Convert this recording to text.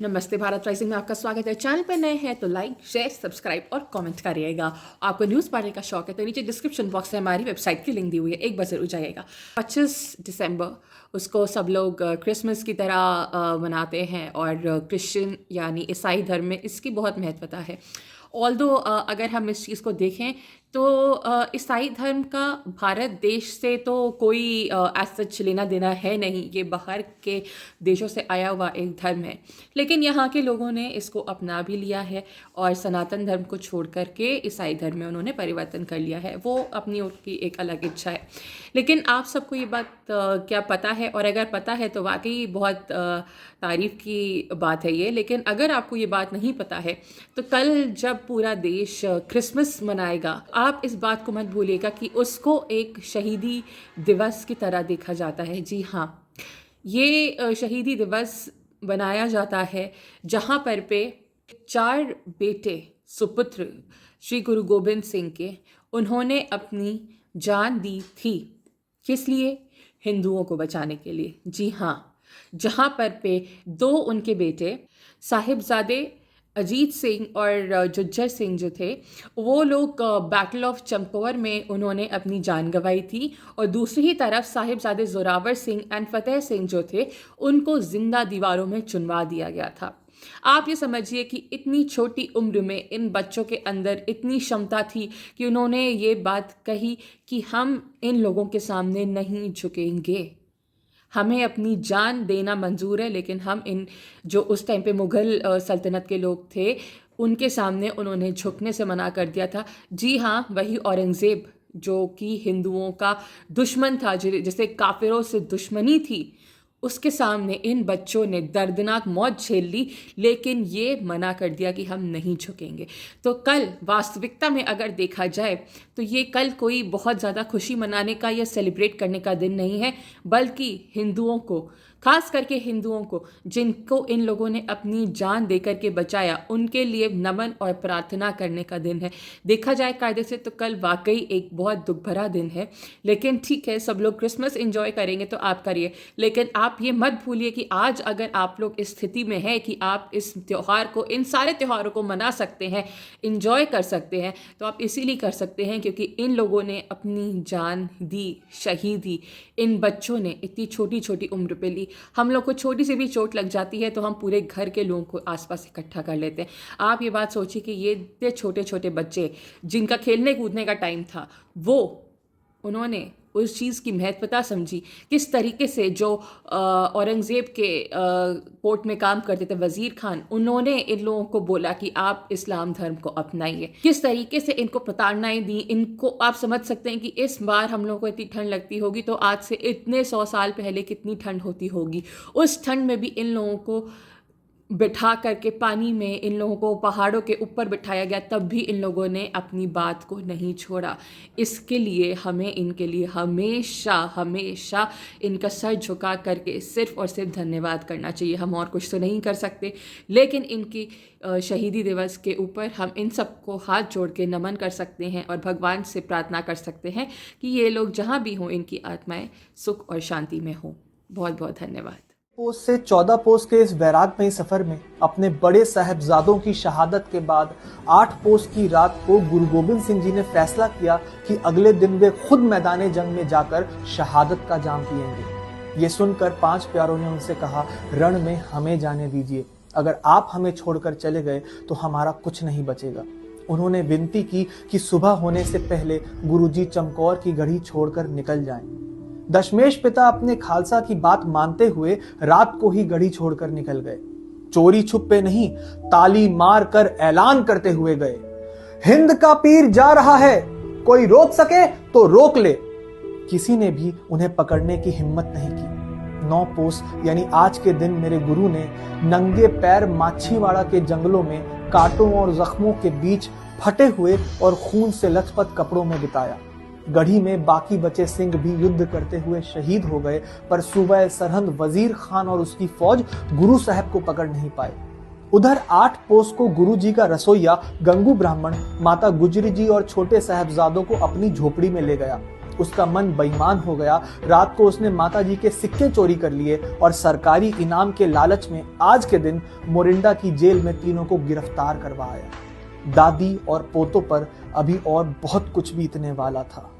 नमस्ते भारत राइजिंग में आपका स्वागत है। चैनल पर नए हैं तो लाइक शेयर सब्सक्राइब और कमेंट करिएगा। आपको न्यूज़ पढ़ने का शौक है तो नीचे डिस्क्रिप्शन बॉक्स में हमारी वेबसाइट की लिंक दी हुई है, एक बार जरूर जाइएगा। 25 दिसंबर उसको सब लोग क्रिसमस की तरह मनाते हैं और क्रिश्चियन यानी ईसाई धर्म में इसकी बहुत महत्वता है। ऑल्दो अगर हम इस चीज़ को देखें तो ईसाई धर्म का भारत देश से तो कोई एज सच लेना देना है नहीं, ये बाहर के देशों से आया हुआ एक धर्म है। लेकिन यहाँ के लोगों ने इसको अपना भी लिया है और सनातन धर्म को छोड़ कर के ईसाई धर्म में उन्होंने परिवर्तन कर लिया है। वो अपनी उनकी एक अलग इच्छा है। लेकिन आप सबको ये बात क्या पता है? और अगर पता है तो वाकई बहुत तारीफ़ की बात है ये। लेकिन अगर आपको ये बात नहीं पता है तो कल जब पूरा देश क्रिसमस मनाएगा, आप इस बात को मत भूलिएगा कि उसको एक शहीदी दिवस की तरह देखा जाता है। जी हाँ, ये शहीदी दिवस बनाया जाता है जहाँ पर पे 4 बेटे सुपुत्र श्री गुरु गोबिंद सिंह के उन्होंने अपनी जान दी थी। किस लिए? हिंदुओं को बचाने के लिए। जी हाँ, जहाँ पर पे 2 उनके बेटे साहिबजादे अजीत सिंह और जुज्जर सिंह जो थे, वो लोग बैटल ऑफ चंपावर में उन्होंने अपनी जान गंवाई थी। और दूसरी ही तरफ साहिबजादे जोरावर सिंह एंड फतेह सिंह जो थे, उनको जिंदा दीवारों में चुनवा दिया गया था। आप ये समझिए कि इतनी छोटी उम्र में इन बच्चों के अंदर इतनी क्षमता थी कि उन्होंने ये बात कही कि हम इन लोगों के सामने नहीं झुकेंगे, हमें अपनी जान देना मंजूर है, लेकिन हम इन जो उस टाइम पे मुग़ल सल्तनत के लोग थे उनके सामने उन्होंने झुकने से मना कर दिया था। जी हाँ, वही औरंगज़ेब जो कि हिंदुओं का दुश्मन था, जिसे काफिरों से दुश्मनी थी, उसके सामने इन बच्चों ने दर्दनाक मौत झेल ली, लेकिन ये मना कर दिया कि हम नहीं झुकेंगे। तो कल वास्तविकता में अगर देखा जाए तो ये कल कोई बहुत ज़्यादा खुशी मनाने का या सेलिब्रेट करने का दिन नहीं है, बल्कि हिंदुओं को, खास करके हिंदुओं को जिनको इन लोगों ने अपनी जान देकर के बचाया, उनके लिए नमन और प्रार्थना करने का दिन है। देखा जाए कायदे से तो कल वाकई एक बहुत दुख भरा दिन है। लेकिन ठीक है, सब लोग क्रिसमस एंजॉय करेंगे तो आप करिए, लेकिन आप ये मत भूलिए कि आज अगर आप लोग इस स्थिति में हैं कि आप इस त्यौहार को, इन सारे त्योहारों को मना सकते हैं, इंजॉय कर सकते हैं, तो आप इसीलिए कर सकते हैं क्योंकि इन लोगों ने अपनी जान दी, शहीदी इन बच्चों ने इतनी छोटी छोटी उम्र पे ली। हम लोग को छोटी सी भी चोट लग जाती है तो हम पूरे घर के लोगों को आसपास इकट्ठा कर लेते हैं। आप ये बात सोचिए कि ये इतने छोटे छोटे बच्चे जिनका खेलने कूदने का टाइम था, वो उन्होंने उस चीज़ की महत्वता समझी। किस तरीके से जो औरंगज़ेब के कोर्ट में काम करते थे वज़ीर खान, उन्होंने इन लोगों को बोला कि आप इस्लाम धर्म को अपनाइए। किस तरीके से इनको प्रताड़नाएं दी, इनको आप समझ सकते हैं कि इस बार हम लोगों को इतनी ठंड लगती होगी तो आज से इतने 100 साल पहले कितनी ठंड होती होगी। उस ठंड में भी इन लोगों को बिठा करके पानी में, इन लोगों को पहाड़ों के ऊपर बिठाया गया, तब भी इन लोगों ने अपनी बात को नहीं छोड़ा। इसके लिए हमें इनके लिए हमेशा हमेशा इनका सर झुका करके सिर्फ और सिर्फ धन्यवाद करना चाहिए। हम और कुछ तो नहीं कर सकते, लेकिन इनकी शहीदी दिवस के ऊपर हम इन सबको हाथ जोड़ के नमन कर सकते हैं और भगवान से प्रार्थना कर सकते हैं कि ये लोग जहाँ भी हों, इनकी आत्माएं सुख और शांति में हों। बहुत बहुत धन्यवाद। पोस्ट से 14 पोस्ट के इस बैरागमयी सफर में अपने बड़े साहबजादों की शहादत के बाद 8 पोस्ट की रात को गुरु गोबिंद सिंह जी ने फैसला किया कि अगले दिन वे खुद मैदान जंग में जाकर शहादत का जाम पिएंगे। ये सुनकर 5 प्यारों ने उनसे कहा, रण में हमें जाने दीजिए, अगर आप हमें छोड़कर चले गए तो हमारा कुछ नहीं बचेगा। उन्होंने विनती की कि सुबह होने से पहले गुरुजी चमकौर की गढ़ी छोड़कर निकल जाएं। दशमेश पिता अपने खालसा की बात मानते हुए रात को ही गढ़ी छोड़कर निकल गए। चोरी छुपे नहीं, ताली मार कर ऐलान करते हुए गए, हिंद का पीर जा रहा है, कोई रोक सके तो रोक ले। किसी ने भी उन्हें पकड़ने की हिम्मत नहीं की। 9 पोस्ट यानी आज के दिन मेरे गुरु ने नंगे पैर माछीवाड़ा के जंगलों में कांटों और जख्मों के बीच फटे हुए और खून से लथपथ कपड़ों में बिताया। गढ़ी में बाकी बचे सिंह भी युद्ध करते हुए शहीद हो गए, पर सूबे सरहंद वजीर खान और उसकी फौज गुरु साहब को पकड़ नहीं पाए। उधर 8 पोस्ट को गुरु जी का रसोइया गंगू ब्राह्मण माता गुजरी जी और छोटे साहबजादों को अपनी झोपड़ी में ले गया। उसका मन बेईमान हो गया। रात को उसने माताजी के सिक्के चोरी कर लिए और सरकारी इनाम के लालच में आज के दिन मोरिंडा की जेल में तीनों को गिरफ्तार करवाया। दादी और पोतों पर अभी और बहुत कुछ बीतने वाला था।